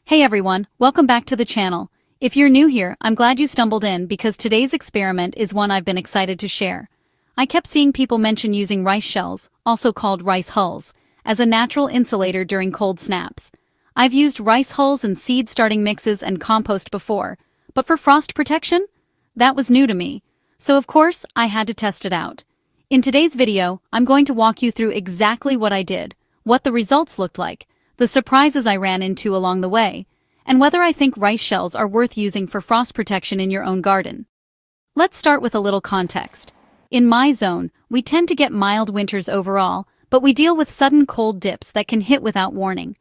Hey everyone, welcome back to the channel. If you're new here, I'm glad you stumbled in because today's experiment is one I've been excited to share. I kept seeing people mention using rice shells, also called rice hulls, as a natural insulator during cold snaps. I've used rice hulls in seed starting mixes and compost before, but for frost protection? That was new to me. So of course, I had to test it out. In today's video, I'm going to walk you through exactly what I did, what the results looked like, the surprises I ran into along the way, and whether I think rice shells are worth using for frost protection in your own garden. Let's start with a little context. In my zone, we tend to get mild winters overall, but we deal with sudden cold dips that can hit without warning.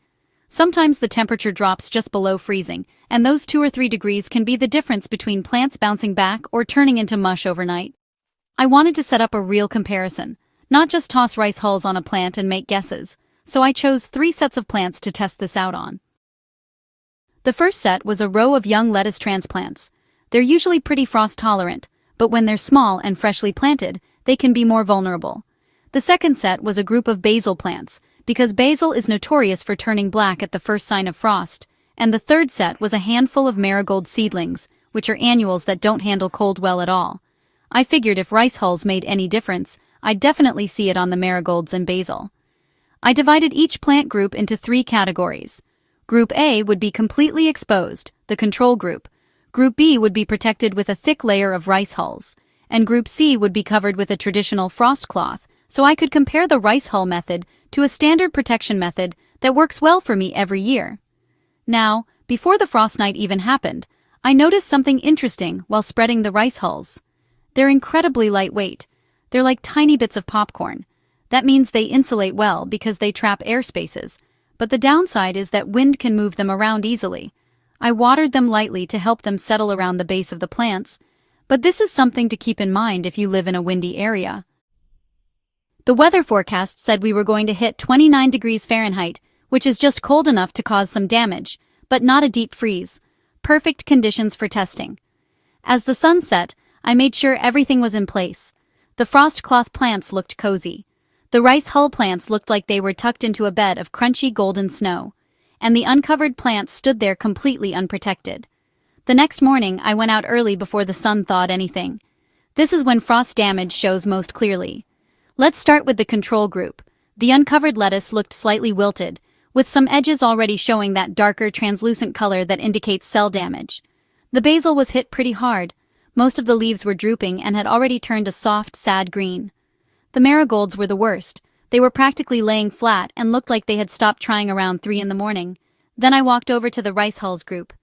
Sometimes the temperature drops just below freezing, and those 2 or 3 degrees can be the difference between plants bouncing back or turning into mush overnight. I wanted to set up a real comparison, not just toss rice hulls on a plant and make guesses, so I chose 3 sets of plants to test this out on. The first set was a row of young lettuce transplants. They're usually pretty frost tolerant, but when they're small and freshly planted, they can be more vulnerable. The second set was a group of basil plants, because basil is notorious for turning black at the first sign of frost, and the third set was a handful of marigold seedlings, which are annuals that don't handle cold well at all. I figured if rice hulls made any difference, I'd definitely see it on the marigolds and basil. I divided each plant group into 3 categories. Group A would be completely exposed, the control group. Group B would be protected with a thick layer of rice hulls, and Group C would be covered with a traditional frost cloth, so I could compare the rice hull method to a standard protection method that works well for me every year. Now, before the frost night even happened, I noticed something interesting while spreading the rice hulls. They're incredibly lightweight. They're like tiny bits of popcorn. That means they insulate well because they trap air spaces, but the downside is that wind can move them around easily. I watered them lightly to help them settle around the base of the plants, but this is something to keep in mind if you live in a windy area. The weather forecast said we were going to hit 29 degrees Fahrenheit, which is just cold enough to cause some damage, but not a deep freeze. Perfect conditions for testing. As the sun set, I made sure everything was in place. The frost cloth plants looked cozy. The rice hull plants looked like they were tucked into a bed of crunchy golden snow, and the uncovered plants stood there completely unprotected. The next morning, I went out early before the sun thawed anything. This is when frost damage shows most clearly. Let's start with the control group. The uncovered lettuce looked slightly wilted, with some edges already showing that darker, translucent color that indicates cell damage. The basil was hit pretty hard. Most of the leaves were drooping and had already turned a soft, sad green. The marigolds were the worst. They were practically laying flat and looked like they had stopped trying around 3 in the morning. Then I walked over to the rice hulls group.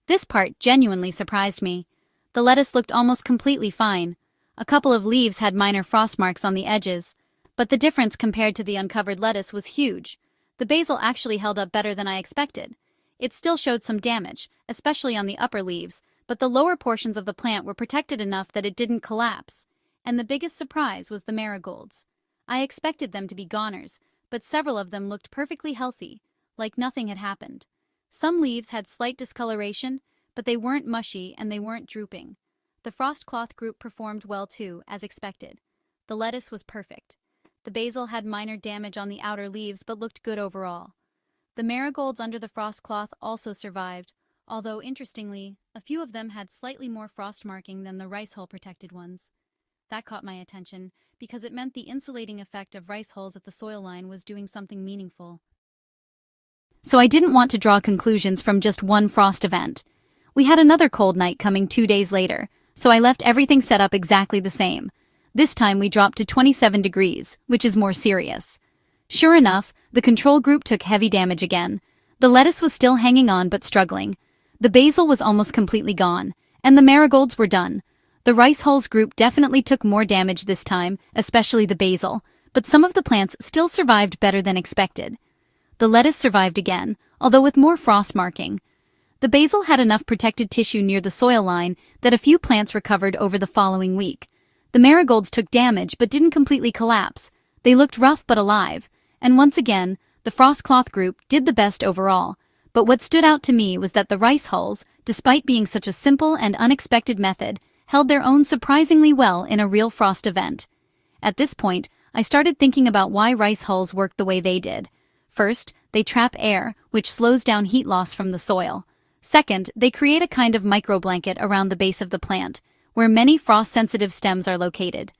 This part genuinely surprised me. The lettuce looked almost completely fine. A couple of leaves had minor frost marks on the edges, but the difference compared to the uncovered lettuce was huge. The basil actually held up better than I expected. It still showed some damage, especially on the upper leaves, but the lower portions of the plant were protected enough that it didn't collapse. And the biggest surprise was the marigolds. I expected them to be goners, but several of them looked perfectly healthy, like nothing had happened. Some leaves had slight discoloration, but they weren't mushy and they weren't drooping. The frost cloth group performed well too, as expected. The lettuce was perfect. The basil had minor damage on the outer leaves but looked good overall. The marigolds under the frost cloth also survived, although interestingly, a few of them had slightly more frost marking than the rice hull protected ones. That caught my attention because it meant the insulating effect of rice hulls at the soil line was doing something meaningful. So I didn't want to draw conclusions from just one frost event. We had another cold night coming 2 days later, so I left everything set up exactly the same. This time we dropped to 27 degrees, which is more serious. Sure enough, the control group took heavy damage again. The lettuce was still hanging on but struggling. The basil was almost completely gone, and the marigolds were done. The rice hulls group definitely took more damage this time, especially the basil, but some of the plants still survived better than expected. The lettuce survived again, although with more frost marking. The basil had enough protected tissue near the soil line that a few plants recovered over the following week. The marigolds took damage but didn't completely collapse. They looked rough but alive, and once again, the frost cloth group did the best overall. But what stood out to me was that the rice hulls, despite being such a simple and unexpected method, held their own surprisingly well in a real frost event. At this point, I started thinking about why rice hulls worked the way they did. First, they trap air, which slows down heat loss from the soil. Second, they create a kind of microblanket around the base of the plant, where many frost-sensitive stems are located.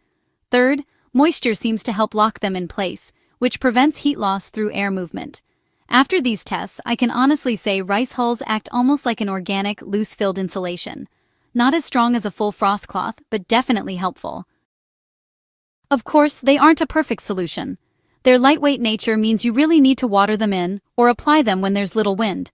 Third, moisture seems to help lock them in place, which prevents heat loss through air movement. After these tests, I can honestly say rice hulls act almost like an organic, loose-filled insulation. Not as strong as a full frost cloth, but definitely helpful. Of course, they aren't a perfect solution. Their lightweight nature means you really need to water them in, or apply them when there's little wind.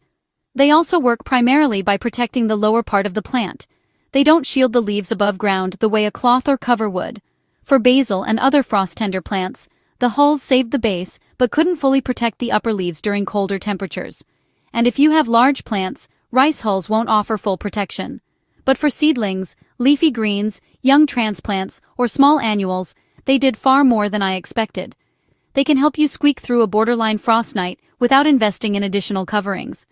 They also work primarily by protecting the lower part of the plant. They don't shield the leaves above ground the way a cloth or cover would. For basil and other frost-tender plants, the hulls saved the base but couldn't fully protect the upper leaves during colder temperatures. And if you have large plants, rice hulls won't offer full protection. But for seedlings, leafy greens, young transplants, or small annuals, they did far more than I expected. They can help you squeak through a borderline frost night without investing in additional coverings.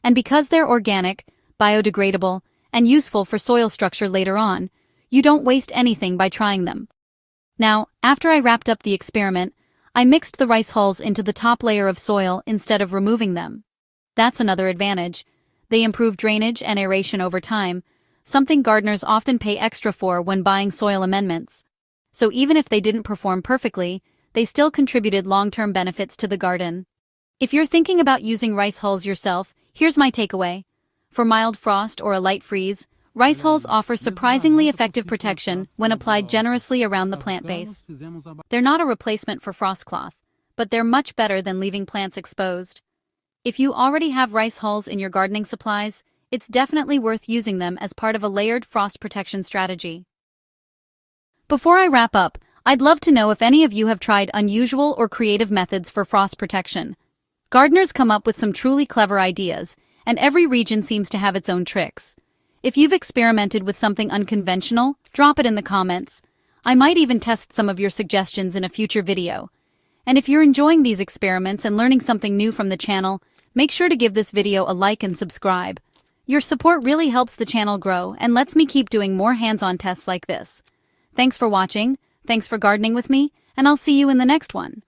And because they're organic, biodegradable, and useful for soil structure later on, you don't waste anything by trying them. Now, after I wrapped up the experiment, I mixed the rice hulls into the top layer of soil instead of removing them. That's another advantage. They improve drainage and aeration over time, something gardeners often pay extra for when buying soil amendments. So even if they didn't perform perfectly, they still contributed long-term benefits to the garden. If you're thinking about using rice hulls yourself, here's my takeaway. For mild frost or a light freeze, rice hulls offer surprisingly effective protection when applied generously around the plant base. They're not a replacement for frost cloth, but they're much better than leaving plants exposed. If you already have rice hulls in your gardening supplies, it's definitely worth using them as part of a layered frost protection strategy. Before I wrap up, I'd love to know if any of you have tried unusual or creative methods for frost protection. Gardeners come up with some truly clever ideas, and every region seems to have its own tricks. If you've experimented with something unconventional, drop it in the comments. I might even test some of your suggestions in a future video. And if you're enjoying these experiments and learning something new from the channel, make sure to give this video a like and subscribe. Your support really helps the channel grow and lets me keep doing more hands-on tests like this. Thanks for watching, thanks for gardening with me, and I'll see you in the next one.